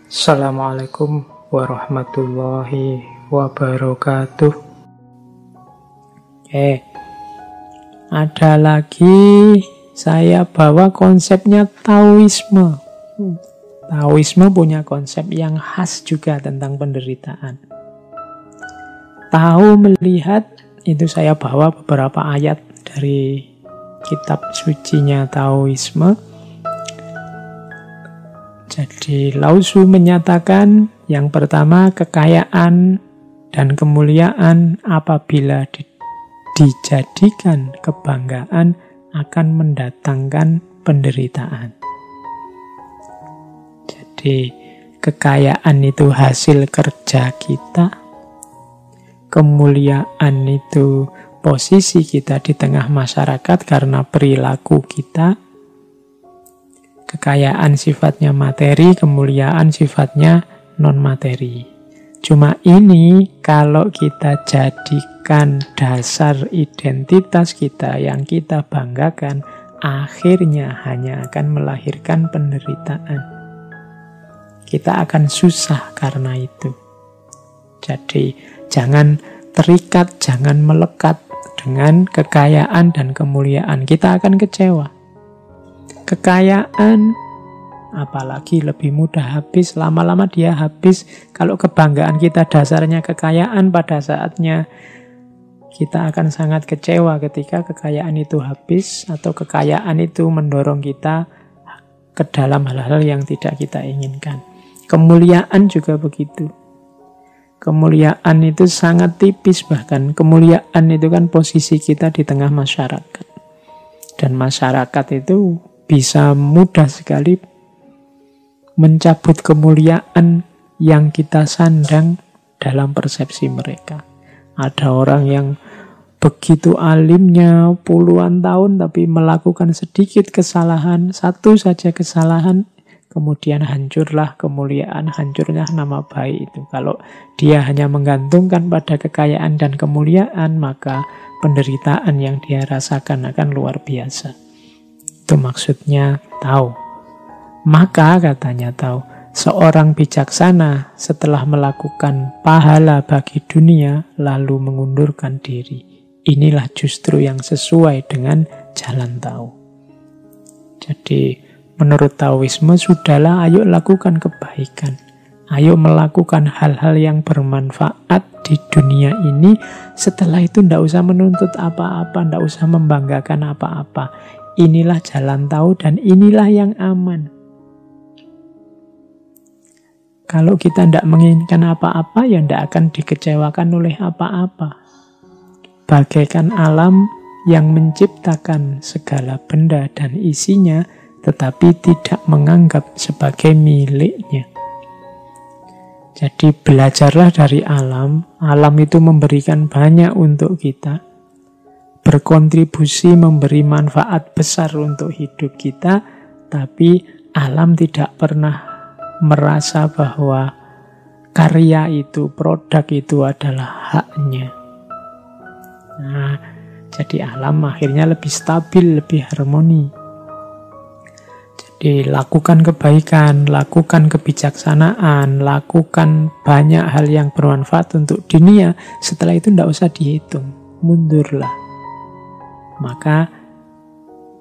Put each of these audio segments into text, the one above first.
Assalamualaikum warahmatullahi wabarakatuh. Ada lagi saya bawa konsepnya Taoisme. Taoisme punya konsep yang khas juga tentang penderitaan. Tahu melihat, itu saya bawa beberapa ayat dari kitab sucinya Taoisme. Jadi Lao Tzu menyatakan yang pertama, kekayaan dan kemuliaan apabila dijadikan kebanggaan akan mendatangkan penderitaan. Jadi kekayaan itu hasil kerja kita, kemuliaan itu posisi kita di tengah masyarakat karena perilaku kita. Kekayaan sifatnya materi, kemuliaan sifatnya non-materi. Cuma ini kalau kita jadikan dasar identitas kita yang kita banggakan, akhirnya hanya akan melahirkan penderitaan. Kita akan susah karena itu. Jadi jangan terikat, jangan melekat dengan kekayaan dan kemuliaan. Kita akan kecewa. Kekayaan apalagi lebih mudah habis, lama-lama dia habis. Kalau kebanggaan kita dasarnya kekayaan, pada saatnya kita akan sangat kecewa ketika kekayaan itu habis atau kekayaan itu mendorong kita ke dalam hal-hal yang tidak kita inginkan. Kemuliaan juga begitu. Kemuliaan itu sangat tipis, bahkan kemuliaan itu kan posisi kita di tengah masyarakat. Dan masyarakat itu bisa mudah sekali mencabut kemuliaan yang kita sandang dalam persepsi mereka. Ada orang yang begitu alimnya puluhan tahun tapi melakukan sedikit kesalahan, satu saja kesalahan, kemudian hancurlah kemuliaan, hancurnya nama baik itu. Kalau dia hanya menggantungkan pada kekayaan dan kemuliaan, maka penderitaan yang dia rasakan akan luar biasa. Itu maksudnya tahu. Maka katanya tahu, seorang bijaksana setelah melakukan pahala bagi dunia lalu mengundurkan diri. Inilah justru yang sesuai dengan jalan tahu. Jadi menurut Taoisme, sudahlah, ayo lakukan kebaikan. Ayo melakukan hal-hal yang bermanfaat di dunia ini. Setelah itu tidak usah menuntut apa-apa, tidak usah membanggakan apa-apa. Inilah jalan tahu dan inilah yang aman. Kalau kita tidak menginginkan apa-apa, ya tidak akan dikecewakan oleh apa-apa. Bagaikan alam yang menciptakan segala benda dan isinya, tetapi tidak menganggap sebagai miliknya. Jadi belajarlah dari alam. Alam itu memberikan banyak untuk kita, berkontribusi, memberi manfaat besar untuk hidup kita, tapi alam tidak pernah merasa bahwa karya itu, produk itu adalah haknya. Nah, jadi alam akhirnya lebih stabil, lebih harmoni. Jadi lakukan kebaikan, lakukan kebijaksanaan, lakukan banyak hal yang bermanfaat untuk dunia. Setelah itu tidak usah dihitung, mundurlah. Maka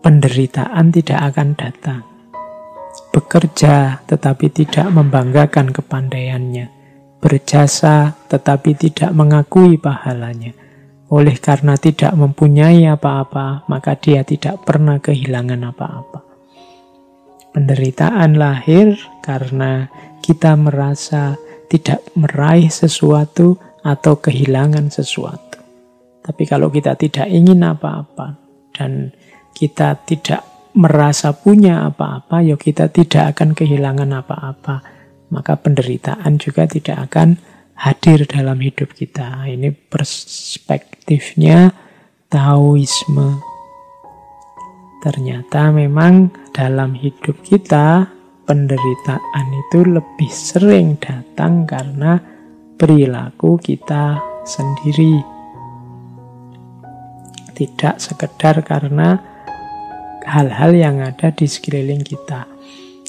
penderitaan tidak akan datang. Bekerja tetapi tidak membanggakan kepandaiannya. Berjasa tetapi tidak mengakui pahalanya. Oleh karena tidak mempunyai apa-apa, maka dia tidak pernah kehilangan apa-apa. Penderitaan lahir karena kita merasa tidak meraih sesuatu atau kehilangan sesuatu. Tapi kalau kita tidak ingin apa-apa dan kita tidak merasa punya apa-apa, ya kita tidak akan kehilangan apa-apa. Maka penderitaan juga tidak akan hadir dalam hidup kita. Ini perspektifnya Taoisme. Ternyata memang dalam hidup kita penderitaan itu lebih sering datang karena perilaku kita sendiri. Tidak sekedar karena hal-hal yang ada di sekeliling kita.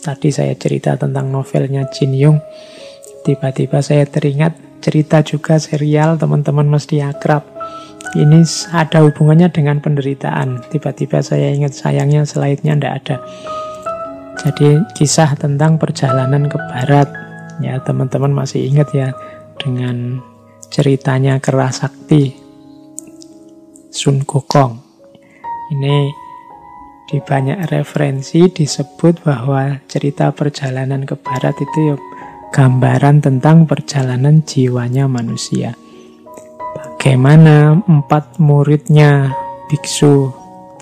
Tadi saya cerita tentang novelnya Jin Young. Tiba-tiba saya teringat cerita juga serial, teman-teman mesti akrab. Ini ada hubungannya dengan penderitaan. Tiba-tiba saya ingat, sayangnya slide-nya tidak ada. Jadi kisah tentang perjalanan ke barat. Ya, teman-teman masih ingat ya dengan ceritanya Kera Sakti Sun Gokong. Ini di banyak referensi disebut bahwa cerita perjalanan ke barat itu ya gambaran tentang perjalanan jiwanya manusia. Bagaimana 4 muridnya Biksu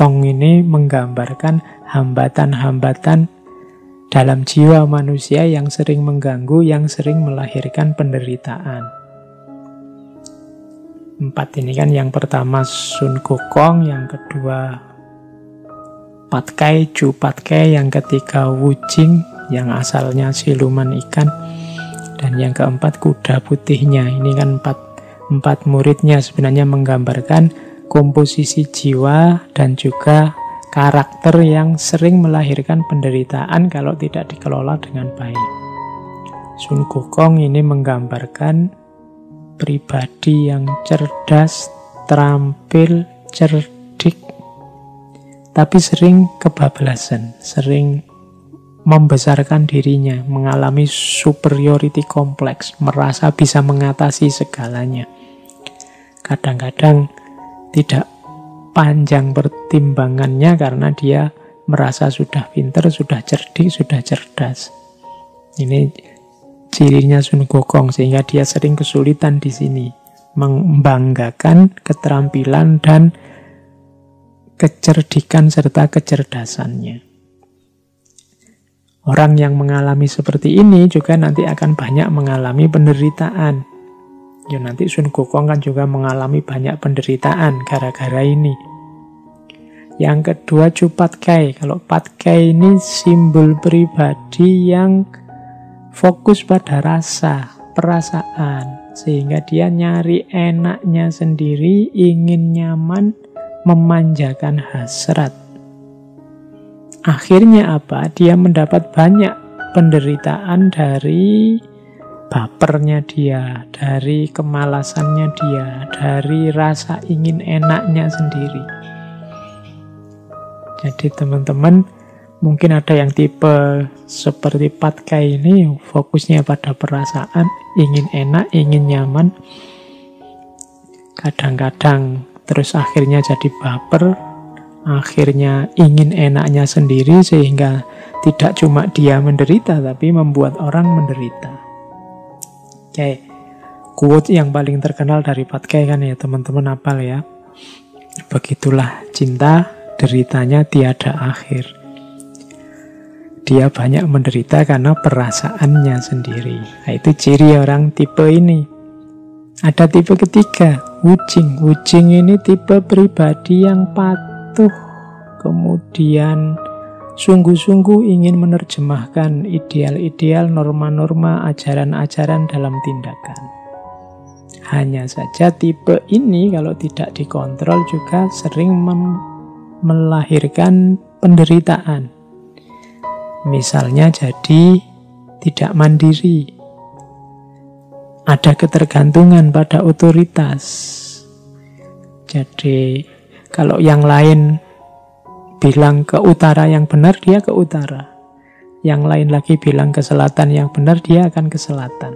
Tong ini menggambarkan hambatan-hambatan dalam jiwa manusia yang sering mengganggu, yang sering melahirkan penderitaan. 4 ini kan, yang pertama Sun Gokong, yang kedua Patkai, Ju Patkai, yang ketiga Wu Jing, yang asalnya siluman ikan, dan yang keempat kuda putihnya. Ini kan empat muridnya sebenarnya menggambarkan komposisi jiwa dan juga karakter yang sering melahirkan penderitaan kalau tidak dikelola dengan baik. Sun Gokong ini menggambarkan pribadi yang cerdas, terampil, cerdik, tapi sering kebablasan, sering membesarkan dirinya, mengalami superiority complex, merasa bisa mengatasi segalanya. Kadang-kadang tidak panjang pertimbangannya karena dia merasa sudah pintar, sudah cerdik, sudah cerdas. Ini cirinya Sun Gokong, sehingga dia sering kesulitan di sini membanggakan keterampilan dan kecerdikan serta kecerdasannya. Orang yang mengalami seperti ini juga nanti akan banyak mengalami penderitaan. Ya, nanti Sun Gokong kan juga mengalami banyak penderitaan gara-gara ini. Yang kedua Ju Patkai. Kalau Patkai ini simbol pribadi yang fokus pada rasa, perasaan, sehingga dia nyari enaknya sendiri, ingin nyaman, memanjakan hasrat. Akhirnya apa? Dia mendapat banyak penderitaan dari bapernya dia, dari kemalasannya dia, dari rasa ingin enaknya sendiri. Jadi teman-teman, mungkin ada yang tipe seperti Patkai ini, fokusnya pada perasaan, ingin enak, ingin nyaman. Kadang-kadang terus akhirnya jadi baper, akhirnya ingin enaknya sendiri, sehingga tidak cuma dia menderita, tapi membuat orang menderita. Oke, quote yang paling terkenal dari Patkai kan ya teman-teman, hafal ya. Begitulah cinta, deritanya tiada akhir. Dia banyak menderita karena perasaannya sendiri. Nah, itu ciri orang tipe ini. Ada tipe ketiga, Wu Jing. Wu Jing ini tipe pribadi yang patuh, kemudian sungguh-sungguh ingin menerjemahkan ideal-ideal, norma-norma, ajaran-ajaran dalam tindakan. Hanya saja tipe ini kalau tidak dikontrol juga sering melahirkan penderitaan. Misalnya jadi tidak mandiri, ada ketergantungan pada otoritas. Jadi kalau yang lain bilang ke utara yang benar, dia ke utara. Yang lain lagi bilang ke selatan yang benar, dia akan ke selatan.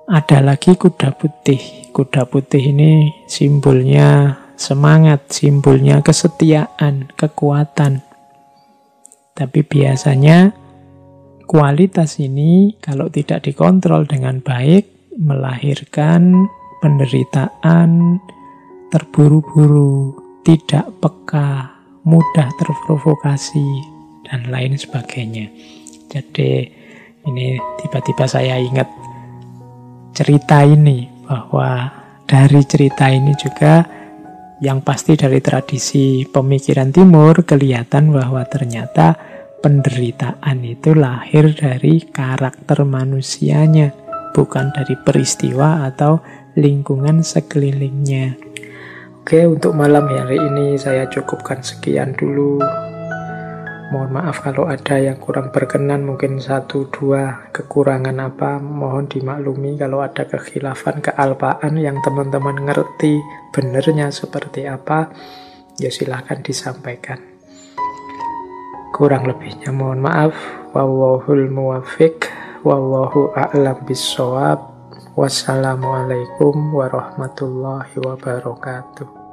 Ada lagi kuda putih. Kuda putih ini simbolnya semangat, simbolnya kesetiaan, kekuatan. Tapi biasanya kualitas ini kalau tidak dikontrol dengan baik melahirkan penderitaan, terburu-buru, tidak peka, mudah terprovokasi, dan lain sebagainya. Jadi ini tiba-tiba saya ingat cerita ini, bahwa dari cerita ini juga yang pasti dari tradisi pemikiran timur kelihatan bahwa ternyata penderitaan itu lahir dari karakter manusianya, bukan dari peristiwa atau lingkungan sekelilingnya. Oke, untuk malam hari ini saya cukupkan sekian dulu. Mohon maaf kalau ada yang kurang berkenan, mungkin 1-2 kekurangan apa, mohon dimaklumi. Kalau ada kekhilafan, kealpaan yang teman-teman ngerti benernya seperti apa, ya silahkan disampaikan. Kurang lebihnya mohon maaf. Wallahul muwaffiq, wallahu a'lam bissawab. Wassalamualaikum warahmatullahi wabarakatuh.